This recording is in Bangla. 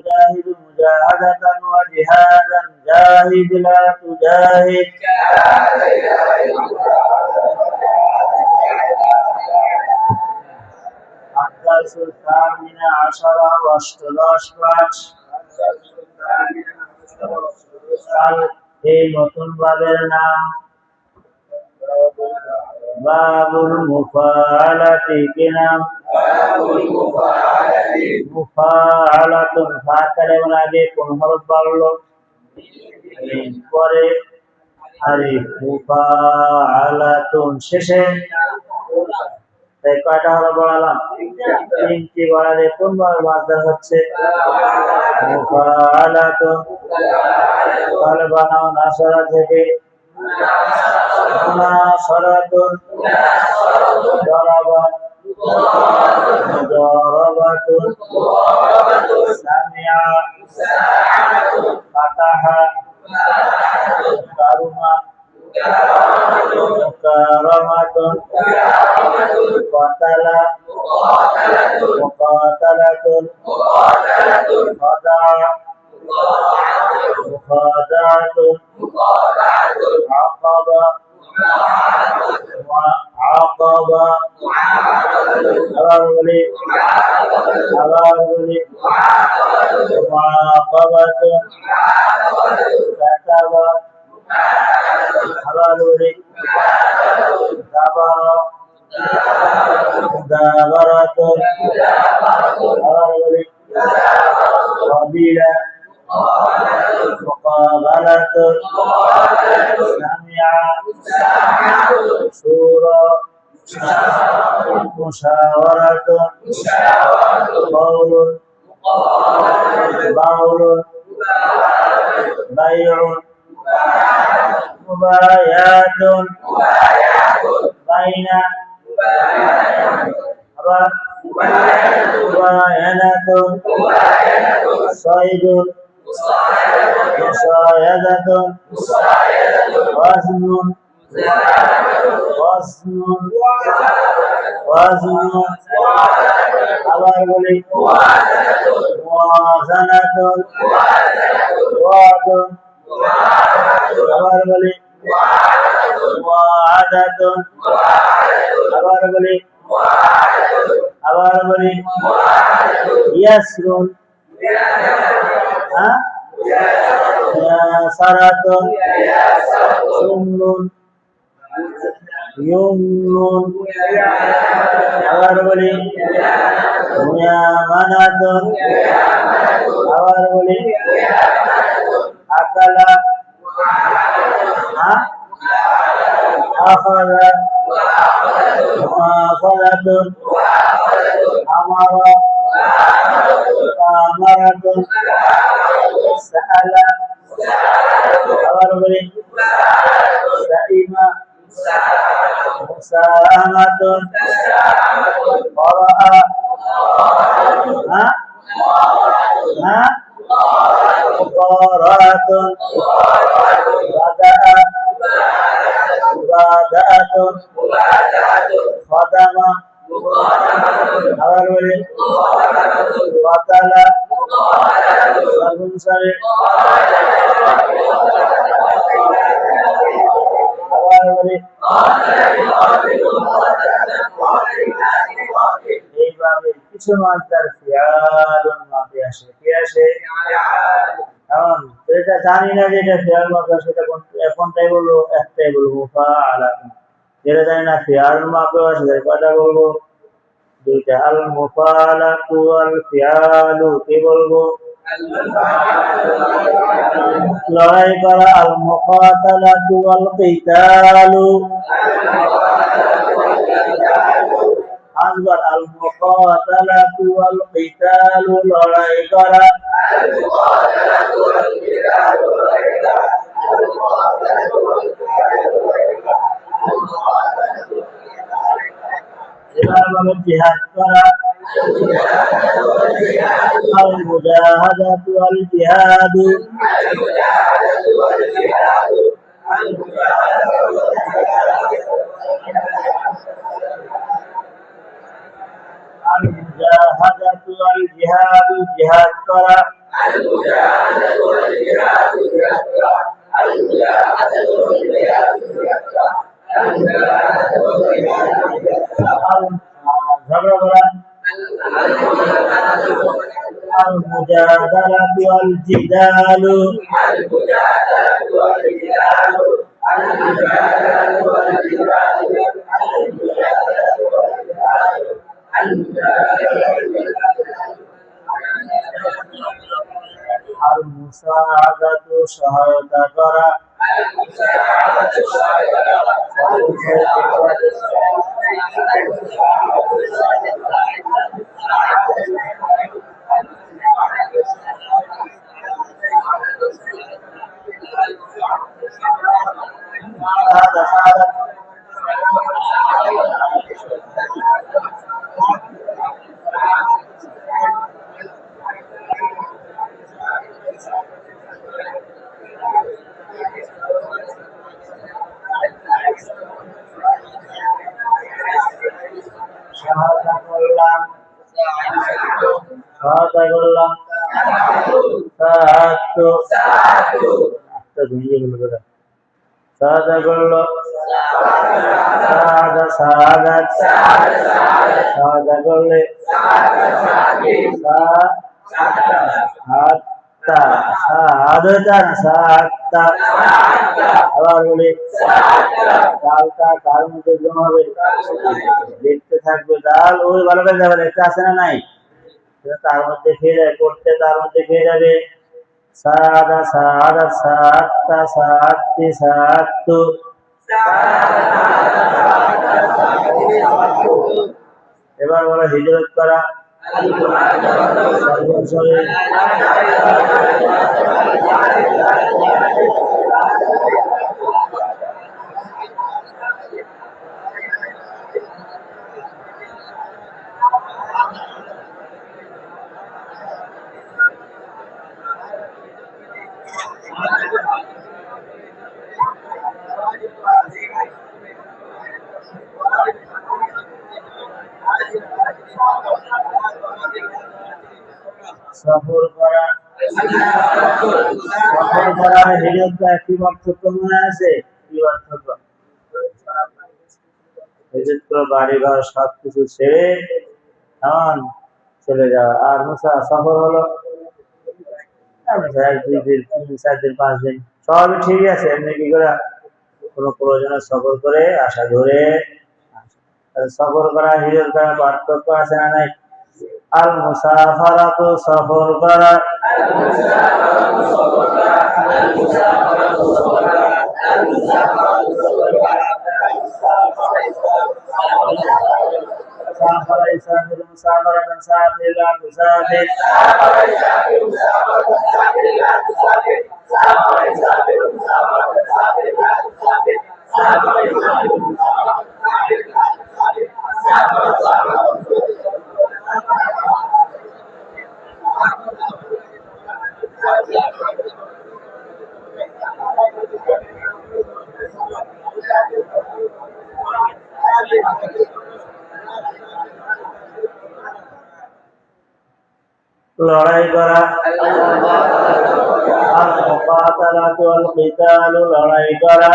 جاهد مجاهدة وجهادا جاهد لا تجاهد الدرس الثامن عشر واشتراش পাঁচ এই নতুন বাবের নাম বাবুল মুফাআলাতি কি নাম মুফাআলাতুন ফাতারের আগে কোন হরফ বাড়লো পরে আলিফ মুফাআলাতুন শেষে তাই কয়টা হরফ বাড়ালাম তিনটি বাড়ালে কোন ভাবে মাসদার হচ্ছে মুফাআলাতুন তাহলে বানাও নাসরা থেকে মুনাসরাতুন দরাবা মুদারাবাতুন সামিআ ফাতাহা কারুমা মুকারামাতুন قاتل مقاتلة خدع مخادعة عقبة عقبة أغربلي معاقبة كتب أغربلي دبر مدابرة قبيلة مقابلة سمع شورى مشاورة قول بول بيع مبايعة بين مباينة صيد مصايدة وزن موازنة وعد وعدة আবার বলি ইয়াসরুন ইয়াসারাতুন সুমরুন ইউমনুন আবার বলি মুয়ামানাতুন আবার বলি আকালা আখাযা মুআখাযাতুন আমারা আমারাতুন সাআলা আবার বলি সাইমা মুসাআমাতুন করাআ মুকারাআতুন বাদাআ মুবাদাআতুন খাদামা আবার বলি কাতালা সর্বংসারে আবার বলি এইভাবে কিছু মাসদার ফিআলুন মাপে আসে কি আসে এখন এটা জানি না যে এটা ফিআল মাপে সেটা কোনটাই বলবো একটাই বলবো মুফাআলাতুন যেটা জানি না ফিআল মাপে আসে কয়টা বলবো দুইটা আল মুফাআলাতু ওয়াল ফিআলু কি বলবো লড়াই করা আল মুকাতালাতু ওয়াল কিতালু আসবার আল মুকাতালাতু ওয়াল কিতালু লড়াই করা জিহাদ করা আল মুজাহাদাতু ওয়াল জিহাদু আল মুজাহাদাতু ওয়াল জিহাদু জিহাদ করা المجادلة والجدال المساعدة সহায়তা করা সহায়তা করলাম সহায়তা করলাম সাহায্য আচ্ছা ভেঙে গেল বেটা সহায়তা করলো সাহায্য সহায়তা করলে আবার বলি ডালটা তার মধ্যে জমা হবে দেখতে থাকবে ডাল ওই ভালো করে যাবে দেখতে আসে না নাই তার মধ্যে খেয়ে যাবে পড়তে তার মধ্যে খেয়ে যাবে এবার বলো হিজরত করা সফর করা হিজরত কি পার্থক্য মনে আছে কি পার্থক্য হিজরত করে বাড়ি ঘর সবকিছু ছেড়ে এমন চলে যাওয়া আর মুসা সফর হলো 1-2 দিন 3-4 দিন 5 দিন সবই ঠিকই আছে এমনি কি করে কোনো প্রয়োজনে সফর করে আশা ধরে সফর করা হিজরত করা পার্থক্য আছে না নাই আল মুসাফারাতু সফর করা سافر يسافر مسافرة سافر لا تسافر লড়াই করা আল মুকাতালাতু ওয়াল কিতালু লড়াই করা